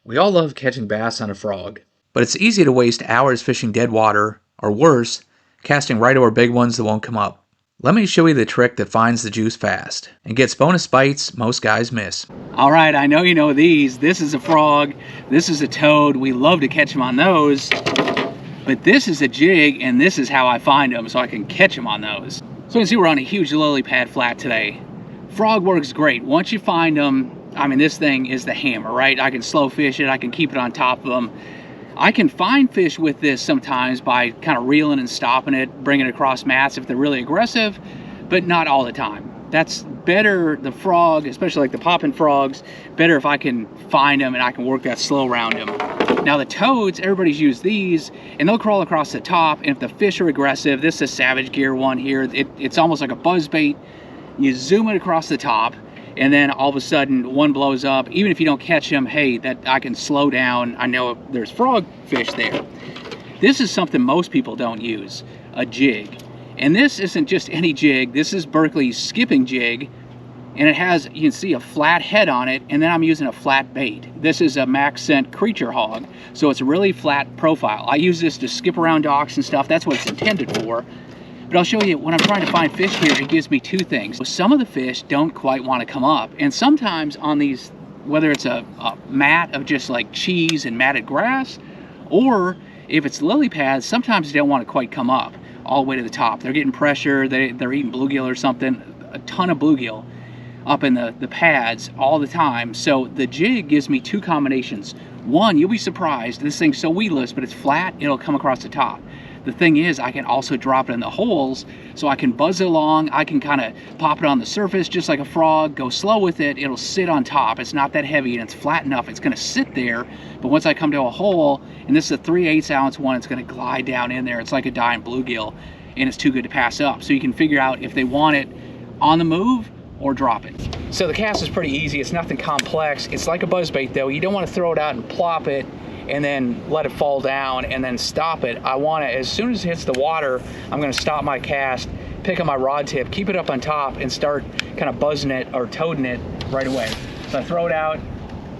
We all love catching bass on a frog, but it's easy to waste hours fishing dead water, or worse, casting right over big ones that won't come up. Let me show you the trick that finds the juice fast and gets bonus bites most guys miss. All right, I know you know these. This is a frog, this is a toad. We love to catch them on those, but this is a jig, and this is how I find them so I can catch them on those. So you can see we're on a huge lily pad flat today. Frog works great. Once you find them, I mean, this thing is the hammer, right? I can slow fish it, I can keep it on top of them. I can find fish with this sometimes by kind of reeling and stopping it, bringing it across mats if they're really aggressive, but not all the time. That's better, the frog, especially like the popping frogs, better if I can find them and I can work that slow around them. Now the toads, everybody's used these, and they'll crawl across the top, and if the fish are aggressive, this is a Savage Gear one here, it's almost like a buzz bait. You zoom it across the top, and then all of a sudden one blows up. Even if you don't catch them, hey, that I can slow down. I know there's frog fish there. This is something most people don't use, a jig. And this isn't just any jig. This is Berkley's Skippin Jig, and it has, you can see, a flat head on it, and then I'm using a flat bait. This is a max scent creature hog, so it's a really flat profile. I use this to skip around docks and stuff. That's what it's intended for. But I'll show you, when I'm trying to find fish here, it gives me two things. Some of the fish don't quite want to come up, and sometimes on these, whether it's a mat of just like cheese and matted grass, or if it's lily pads, sometimes they don't want to quite come up all the way to the top. They're getting pressure, they're eating bluegill or something, a ton of bluegill up in the pads all the time. So the jig gives me two combinations. One, you'll be surprised, this thing's so weedless, but it's flat, it'll come across the top. The thing is, I can also drop it in the holes, so I can buzz it along. I can kind of pop it on the surface just like a frog, go slow with it. It'll sit on top. It's not that heavy, and it's flat enough. It's going to sit there, but once I come to a hole, and this is a 3/8 ounce one, it's going to glide down in there. It's like a dying bluegill, and it's too good to pass up. So you can figure out if they want it on the move or drop it. So the cast is pretty easy. It's nothing complex. It's like a buzzbait, though. You don't want to throw it out and plop it and then let it fall down and then stop it. I want to, as soon as it hits the water, I'm going to stop my cast, pick up my rod tip, keep it up on top, and start kind of buzzing it or toading it right away. So I throw it out,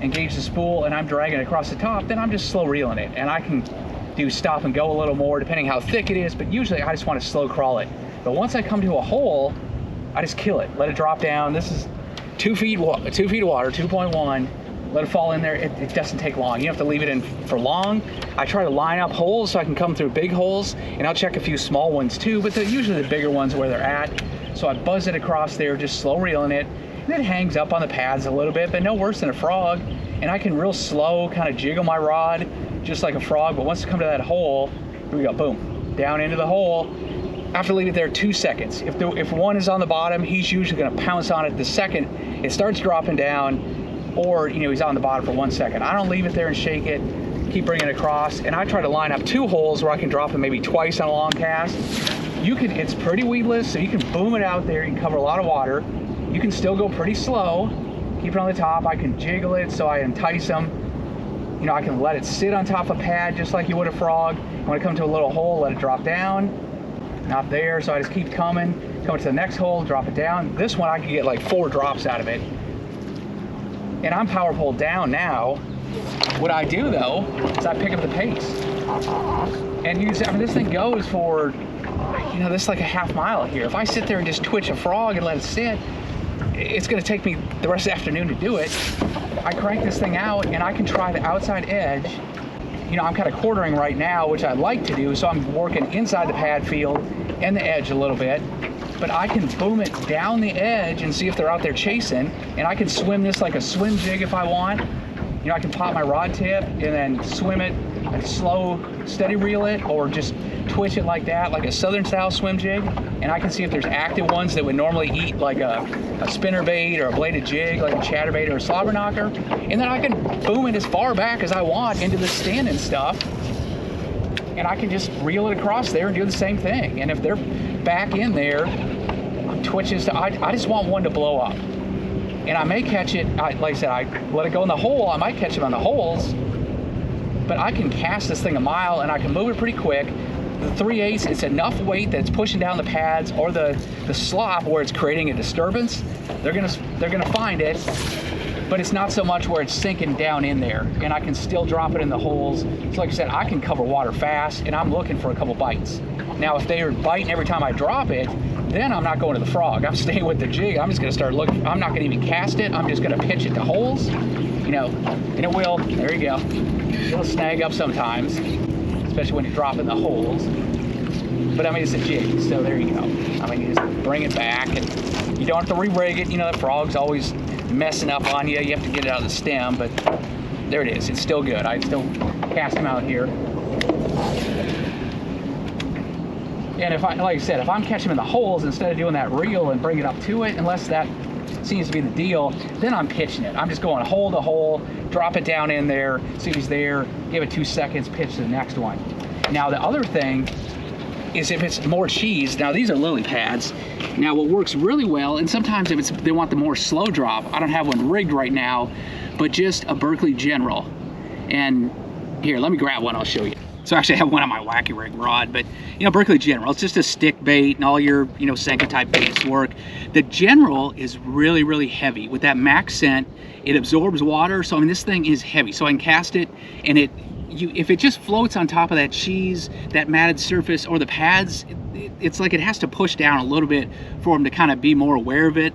engage the spool, and I'm dragging it across the top. Then I'm just slow reeling it, and I can do stop and go a little more depending how thick it is, but usually I just want to slow crawl it. But once I come to a hole, I just kill it, let it drop down. This is 2 feet of water, 2.1. Let it fall in there. It doesn't take long. You don't have to leave it in for long. I try to line up holes so I can come through big holes, and I'll check a few small ones too, but usually the bigger ones are where they're at. So I buzz it across there, just slow reeling it, and it hangs up on the pads a little bit, but no worse than a frog. And I can real slow kind of jiggle my rod just like a frog, but once I come to that hole, here we go, boom, down into the hole. I have to leave it there 2 seconds. If one is on the bottom, he's usually gonna pounce on it the second it starts dropping down, or he's on the bottom for 1 second. I don't leave it there and shake it, keep bringing it across, and I try to line up 2 holes where I can drop it maybe twice on a long cast. It's pretty weedless, so you can boom it out there, you can cover a lot of water. You can still go pretty slow, keep it on the top. I can jiggle it so I entice them. I can let it sit on top of a pad just like you would a frog. When I come to a little hole, let it drop down. Not there, so I just keep coming to the next hole, drop it down. This one I can get like 4 drops out of it. And I'm power pulled down now. What I do though is I pick up the pace, and this thing goes for, this is like a half mile here. If I sit there and just twitch a frog and let it sit, it's going to take me the rest of the afternoon to do it. I crank this thing out, and I can try the outside edge. I'm kind of quartering right now, which I like to do, so I'm working inside the pad field and the edge a little bit. But I can boom it down the edge and see if they're out there chasing, and I can swim this like a swim jig if I want. I can pop my rod tip and then swim it and slow, steady reel it, or just twitch it like that, like a southern style swim jig, and I can see if there's active ones that would normally eat like a spinner bait or a bladed jig, like a chatterbait or a slobber knocker, and then I can boom it as far back as I want into the standing stuff, and I can just reel it across there and do the same thing. And if they're back in there, I'm twitching stuff. I just want one to blow up. And I may catch it, like I said, I let it go in the hole. I might catch it on the holes, but I can cast this thing a mile and I can move it pretty quick. The 3/8, it's enough weight that it's pushing down the pads or the slop where it's creating a disturbance. They're gonna find it, but it's not so much where it's sinking down in there, and I can still drop it in the holes. So like I said, I can cover water fast, and I'm looking for a couple bites. Now, if they are biting every time I drop it, then I'm not going to the frog. I'm staying with the jig. I'm just gonna start looking. I'm not gonna even cast it. I'm just gonna pitch it to holes, you know, and it will, there you go. It'll snag up sometimes, especially when you drop in the holes. But I mean, it's a jig, so there you go. I mean, you just bring it back, and you don't have to re-rig it. You know, the frog's always messing up on you. You have to get it out of the stem, but there it is. It's still good. I still cast him out here. And if I, like I said, if I'm catching him in the holes instead of doing that reel and bring it up to it, unless that seems to be the deal, then I'm pitching it. I'm just going hole to hole, drop it down in there, see if he's there, give it 2 seconds, pitch to the next one. Now the other thing is if it's more cheese, now these are lily pads. Now what works really well, and sometimes if it's, they want the more slow drop, I don't have one rigged right now, but just a Berkley General. And here, let me grab one, I'll show you. So actually I have one on my wacky rig rod, but you know, Berkley General, it's just a stick bait and all your, you know, Senko type baits work. The General is really, really heavy. With that max scent, it absorbs water, so I mean, this thing is heavy. So I can cast it, and it, if it just floats on top of that cheese, that matted surface, or the pads, it's like it has to push down a little bit for them to kind of be more aware of it,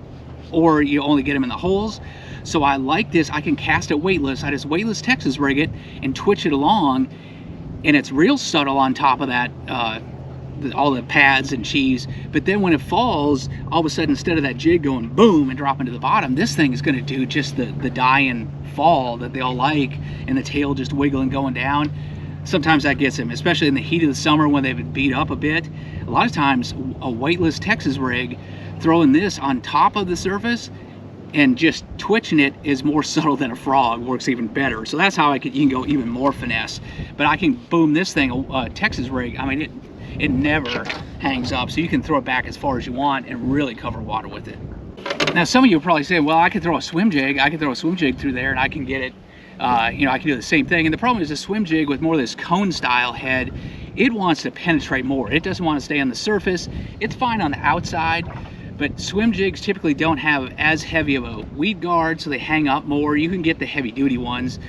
or you only get them in the holes. So I like this, I can cast it weightless. I just weightless Texas rig it and twitch it along, and it's real subtle on top of that, all the pads and cheese. But then when it falls, all of a sudden, instead of that jig going boom and dropping to the bottom, this thing is gonna do just the die-in fall that they all like, and the tail just wiggling going down. Sometimes that gets them, especially in the heat of the summer when they've been beat up a bit. A lot of times, a weightless Texas rig, throwing this on top of the surface and just twitching it is more subtle than a frog, works even better. So that's how you can go even more finesse. But I can boom this thing, Texas rig, I mean, it never hangs up, so you can throw it back as far as you want and really cover water with it. Now some of you will probably say, well, I could throw a swim jig, through there and I can get it, you know, I can do the same thing. And the problem is the swim jig with more of this cone style head, it wants to penetrate more. It doesn't want to stay on the surface. It's fine on the outside, but swim jigs typically don't have as heavy of a weed guard, so they hang up more. You can get the heavy duty ones.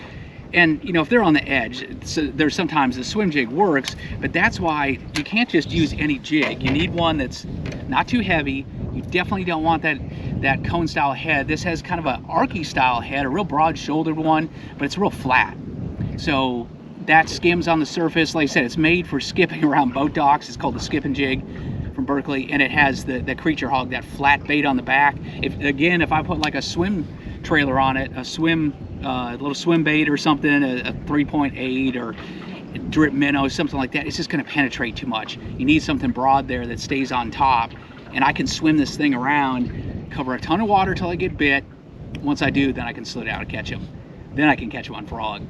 And you know, if they're on the edge, so there's sometimes the swim jig works, but that's why you can't just use any jig. You need one that's not too heavy. You definitely don't want that cone style head. This has kind of an archy style head, a real broad shouldered one, but it's real flat. So that skims on the surface. Like I said, it's made for skipping around boat docks. It's called the Skippin Jig from Berkley, and it has the creature hog, that flat bait on the back. If I put like a swim trailer on it, a little swim bait or something, a 3.8 or drip minnow, something like that, it's just going to penetrate too much. You need something broad there that stays on top, and I can swim this thing around, cover a ton of water till I get bit. Once I do, then I can slow down and catch them. Then I can catch them on frog.